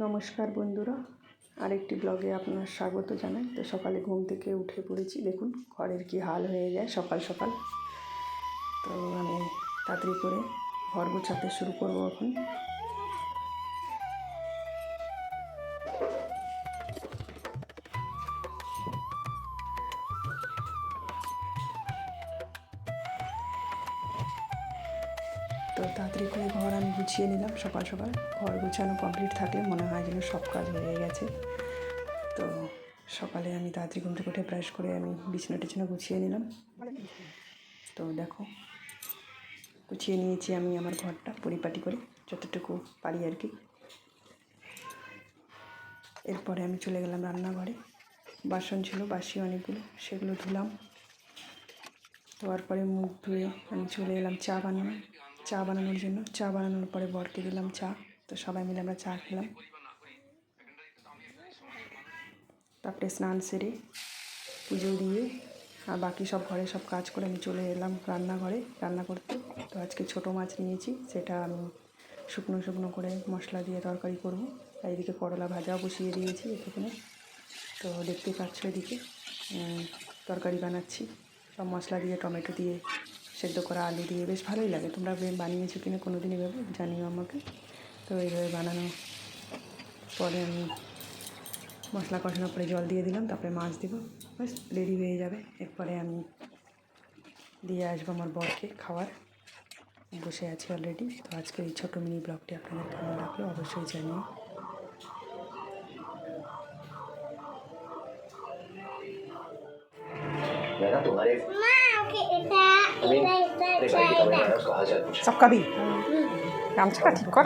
নমস্কার বন্ধুরা, আরেকটি ব্লগে আপনার স্বাগত জানাই। তো সকালে ঘুম থেকে উঠে পড়েছি, দেখুন ঘরের কি হাল হয়ে যায় সকাল সকাল। তো আমি তাড়াতাড়ি করে ঘর গোছাতে শুরু করব এখন। তো তাড়াতাড়ি করে ঘর আমি গুছিয়ে নিলাম সকাল সকাল। ঘর গুছানো কমপ্লিট থাকলে মনে হয় যেন সব কাজ হয়ে গেছে। তো সকালে আমি তাড়াতাড়ি ঘুম থেকে উঠে ব্রাশ করে আমি বিছানা টিছানা গুছিয়ে নিলাম। তো দেখো গুছিয়ে নিয়েছি আমি আমার ঘরটা পরিপাটি করে, যতটুকু পারি আর কি। এরপরে আমি চলে গেলাম রান্নাঘরে। বাসন ছিল বাসি অনেকগুলো, সেগুলো ধুলাম। ধোয়ার পরে মুখ ধুয়ে আমি চলে এলাম চা বানানোর জন্য। চা বানানোর পরে বরকে দিলাম চা। তো সবাই মিলে আমরা চা খেলাম। তারপরে স্নান সেরে পুজো দিয়ে আর বাকি সব ঘরে সব কাজ করে আমি চলে এলাম রান্নাঘরে রান্না করতে। তো আজকে ছোটো মাছ নিয়েছি, সেটা আমি শুকনো করে মশলা দিয়ে তরকারি করব। এইদিকে করলা ভাজাও বসিয়ে দিয়েছি এখানে। তো দেখতেই পাচ্ছ এদিকে তরকারি বানাচ্ছি, সব মশলা দিয়ে টমেটো দিয়ে সেদ্ধ করা আলু দিয়ে, বেশ ভালোই লাগে। তোমরা বানিয়েছো কিনা কোনো দিন এভাবে জানিও আমাকে। তো এইভাবে বানানো পরে আমি মশলা কষানোর পরে জল দিয়ে দিলাম, তারপরে মাছ দেবো, ব্যাস রেডি হয়ে যাবে। এরপরে আমি দিয়ে আসবো আমার বরকে খাবার। বসে আছি অলরেডি। তো আজকে এই ছোটো মিনি ব্লগটি আপনাদের কেমন লাগলো অবশ্যই জানিও। सबका भी गामछा ठीक कर।